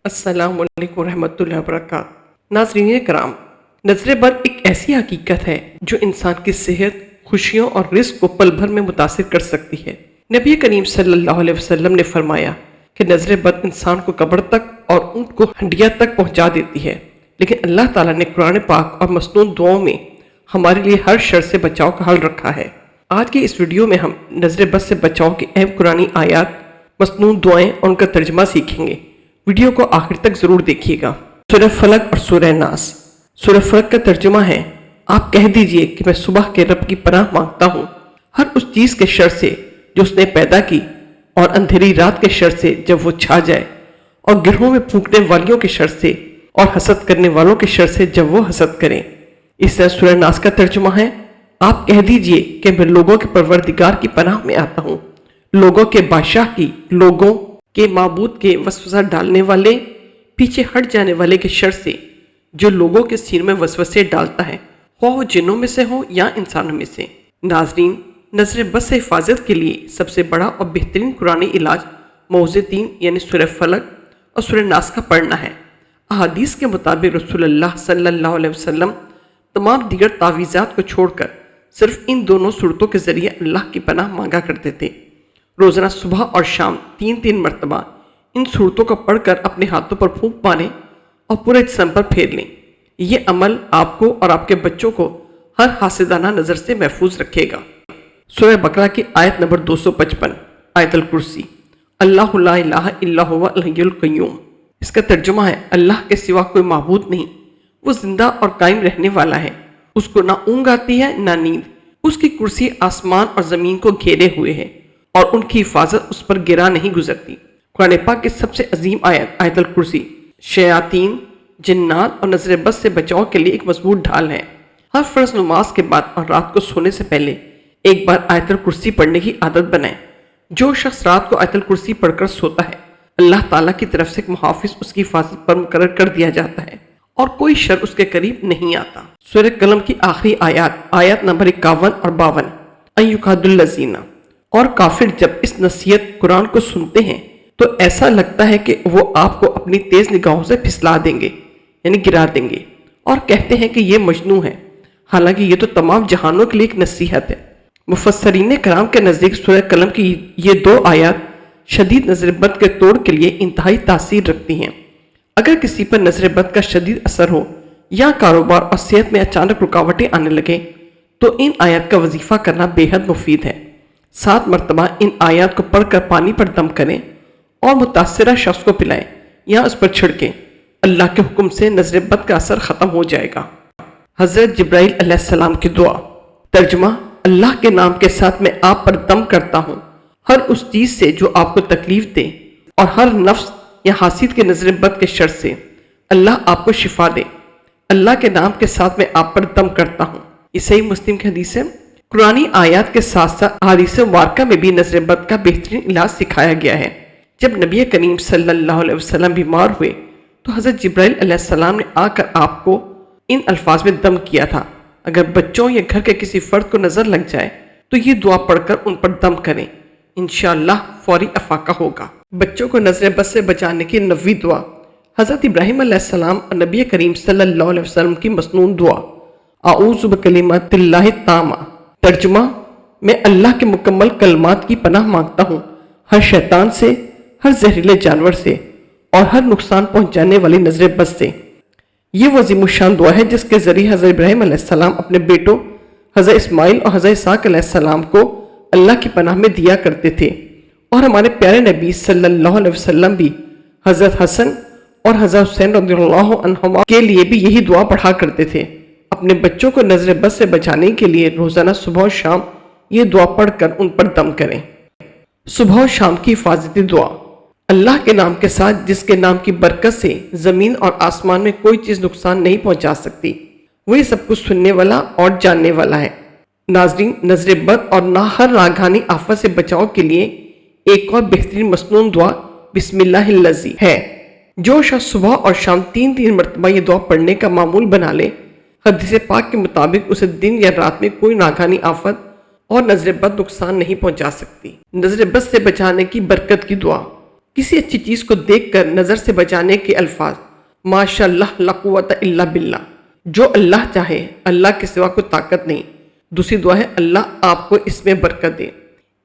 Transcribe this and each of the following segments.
السلام علیکم ورحمۃ اللہ وبرکاتہ۔ ناظرین کرام، نظر بد ایک ایسی حقیقت ہے جو انسان کی صحت، خوشیوں اور رزق کو پل بھر میں متاثر کر سکتی ہے۔ نبی کریم صلی اللہ علیہ وسلم نے فرمایا کہ نظر بد انسان کو قبر تک اور اونٹ کو ہنڈیا تک پہنچا دیتی ہے، لیکن اللہ تعالیٰ نے قرآن پاک اور مسنون دعاؤں میں ہمارے لیے ہر شر سے بچاؤ کا حل رکھا ہے۔ آج کی اس ویڈیو میں ہم نظر بد سے بچاؤ کی اہم قرآنی آیات، مسنون دعائیں اور ان کا ترجمہ سیکھیں گے۔ ویڈیو کو آخر تک ضرور دیکھیے گا۔ سورہ فلق اور سورہ ناس۔ سورہ فلق کا ترجمہ ہے: آپ کہہ دیجئے کہ میں صبح کے رب کی پناہ مانگتا ہوں ہر اس چیز کے شر سے جو اس نے پیدا کی، اور اندھیری رات کے شر سے جب وہ چھا جائے، اور گرہوں میں پھونکنے والیوں کے شر سے، اور حسد کرنے والوں کے شر سے جب وہ حسد کریں۔ اس طرح سورہ ناس کا ترجمہ ہے: آپ کہہ دیجئے کہ میں لوگوں کے پروردگار کی پناہ میں آتا ہوں، لوگوں کے بادشاہ کی، لوگوں کے معبود کے وسوسہ ڈالنے والے، پیچھے ہٹ جانے والے کے شر سے جو لوگوں کے سینوں میں وسوسے ڈالتا ہے، خواہ وہ جنوں میں سے ہو یا انسانوں میں سے۔ ناظرین، نظر بد سے حفاظت کے لیے سب سے بڑا اور بہترین قرآنی علاج معوذتین یعنی سورہ فلق اور سورہ ناس کا پڑھنا ہے۔ احادیث کے مطابق رسول اللہ صلی اللہ علیہ وسلم تمام دیگر تعویذات کو چھوڑ کر صرف ان دونوں صورتوں کے ذریعے اللہ کی پناہ مانگا کرتے تھے۔ روزانہ صبح اور شام 3 مرتبہ ان صورتوں کو پڑھ کر اپنے ہاتھوں پر پھونک ماریں اور پورے جسم پر پھیر لیں۔ یہ عمل آپ کو اور آپ کے بچوں کو ہر حاسدانہ نظر سے محفوظ رکھے گا۔ سورہ بقرہ کی آیت نمبر 255، آیت الکرسی۔ اللہ لا الہ الا هو الحی القیوم۔ اس کا ترجمہ ہے: اللہ کے سوا کوئی معبود نہیں، وہ زندہ اور قائم رہنے والا ہے، اس کو نہ اونگ آتی ہے نہ نیند، اس کی کرسی آسمان اور زمین کو گھیرے ہوئے ہے، اور ان کی حفاظت اس پر گرا نہیں گزرتی۔ قرآن پاک کی سب سے عظیم آیت آیت الکرسی شیاطین، جنات اور نظر بد سے بچاؤ کے لیے ایک مضبوط ڈھال ہے۔ ہر فرض نماز کے بعد اور رات کو سونے سے پہلے ایک بار آیت الکرسی پڑھنے کی عادت بنائیں۔ جو شخص رات کو آیت الکرسی پڑھ کر سوتا ہے، اللہ تعالیٰ کی طرف سے ایک محافظ اس کی حفاظت پر مقرر کر دیا جاتا ہے، اور کوئی شر اس کے قریب نہیں آتا۔ سورہ قلم کی آخری آیات نمبر 51 اور 52، ان یکاد الذین۔ اور کافر جب اس نصیحت قرآن کو سنتے ہیں تو ایسا لگتا ہے کہ وہ آپ کو اپنی تیز نگاہوں سے پھسلا دیں گے، یعنی گرا دیں گے، اور کہتے ہیں کہ یہ مجنون ہے، حالانکہ یہ تو تمام جہانوں کے لیے ایک نصیحت ہے۔ مفسرین کرام کے نزدیک سورہ قلم کی یہ 2 آیات شدید نظر بد کے توڑ کے لیے انتہائی تاثیر رکھتی ہیں۔ اگر کسی پر نظر بد کا شدید اثر ہو یا کاروبار اور صحت میں اچانک رکاوٹیں آنے لگیں تو ان آیات کا وظیفہ کرنا بے حد مفید ہے۔ 7 مرتبہ ان آیات کو پڑھ کر پانی پر دم کریں اور متاثرہ شخص کو پلائیں یا اس پر چھڑکیں۔ اللہ کے حکم سے نظر بد کا اثر ختم ہو جائے گا۔ حضرت جبرائیل علیہ السلام کی دعا۔ ترجمہ: اللہ کے نام کے ساتھ میں آپ پر دم کرتا ہوں ہر اس چیز سے جو آپ کو تکلیف دے، اور ہر نفس یا حاسد کے نظر بد کے شر سے۔ اللہ آپ کو شفا دے۔ اللہ کے نام کے ساتھ میں آپ پر دم کرتا ہوں۔ یہ صحیح مسلم کی حدیث ہے۔ قرآنی آیات کے ساتھ ساتھ احادیث مبارکہ میں بھی نظر بد کا بہترین علاج سکھایا گیا ہے۔ جب نبی کریم صلی اللہ علیہ وسلم بیمار ہوئے تو حضرت جبرائیل علیہ السلام نے آ کر آپ کو ان الفاظ میں دم کیا تھا: اگر بچوں یا گھر کے کسی فرد کو نظر لگ جائے تو یہ دعا پڑھ کر ان پر دم کریں، انشاءاللہ فوری افاقہ ہوگا۔ بچوں کو نظر بد سے بچانے کی 9ویں دعا۔ حضرت ابراہیم علیہ السلام اور نبی کریم صلی اللہ علیہ وسلم کی مسنون دعا: اعوذ بکلمات اللہ التامہ۔ ترجمہ: میں اللہ کے مکمل کلمات کی پناہ مانگتا ہوں ہر شیطان سے، ہر زہریلے جانور سے، اور ہر نقصان پہنچانے والی نظر بد سے۔ یہ وہ عظیم الشان دعا ہے جس کے ذریعے حضرت ابراہیم علیہ السلام اپنے بیٹوں حضرت اسماعیل اور حضرت اسحاق علیہ السلام کو اللہ کی پناہ میں دیا کرتے تھے، اور ہمارے پیارے نبی صلی اللہ علیہ وسلم بھی حضرت حسن اور حضرت حسین رضی اللہ عنہما کے لیے بھی یہی دعا پڑھا کرتے تھے۔ اپنے بچوں کو نظر بد سے بچانے کے لیے روزانہ صبح و شام یہ دعا پڑھ کر ان پر دم کریں۔ صبح و شام کی حفاظتی دعا۔ اللہ کے نام کے ساتھ جس کے نام کی برکت سے زمین اور آسمان میں کوئی چیز نقصان نہیں پہنچا سکتی، وہی سب کچھ سننے والا اور جاننے والا ہے۔ ناظرین، نظر بد اور ہر راگھانی آفت سے بچاؤ کے لیے ایک اور بہترین مسنون دعا بسم اللہ الذی ہے۔ جو شخص صبح اور شام 3 مرتبہ یہ دعا پڑھنے کا معمول بنا لے، حدیث پاک کے مطابق اسے دن یا رات میں کوئی ناگہانی آفت اور نظر بد نقصان نہیں پہنچا سکتی۔ نظر بد سے بچانے کی برکت کی دعا۔ کسی اچھی چیز کو دیکھ کر نظر سے بچانے کے الفاظ ماشاء اللہ لا قوت الا باللہ، جو اللہ چاہے، اللہ کے سوا کوئی طاقت نہیں۔ دوسری دعا ہے اللہ آپ کو اس میں برکت دے۔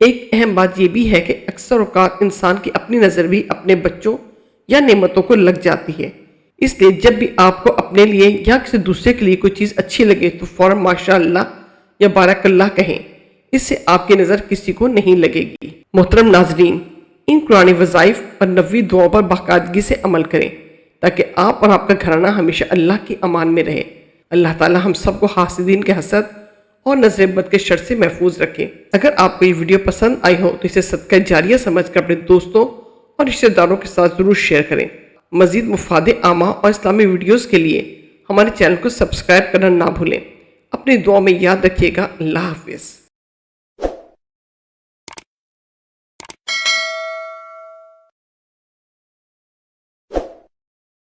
ایک اہم بات یہ بھی ہے کہ اکثر اوقات انسان کی اپنی نظر بھی اپنے بچوں یا نعمتوں کو لگ جاتی ہے، اس لیے جب بھی آپ کو اپنے لیے یا کسی دوسرے کے لیے کوئی چیز اچھی لگے تو فوراً ماشاء اللہ یا بارک اللہ کہیں، اس سے آپ کی نظر کسی کو نہیں لگے گی۔ محترم ناظرین، ان قرآنی وظائف اور نبوی دعاؤں پر باقاعدگی سے عمل کریں تاکہ آپ اور آپ کا گھرانہ ہمیشہ اللہ کی امان میں رہے۔ اللہ تعالی ہم سب کو حاسدین کے حسد اور نظر بد کے شر سے محفوظ رکھے۔ اگر آپ کو یہ ویڈیو پسند آئی ہو تو اسے صدقہ جاریہ سمجھ کر اپنے دوستوں اور رشتہ داروں کے ساتھ ضرور شیئر کریں۔ مزید مفاد عامہ اور اسلامی ویڈیوز کے لیے ہمارے چینل کو سبسکرائب کرنا نہ بھولیں۔ اپنی دعاؤں میں یاد رکھیے گا۔ اللہ حافظ۔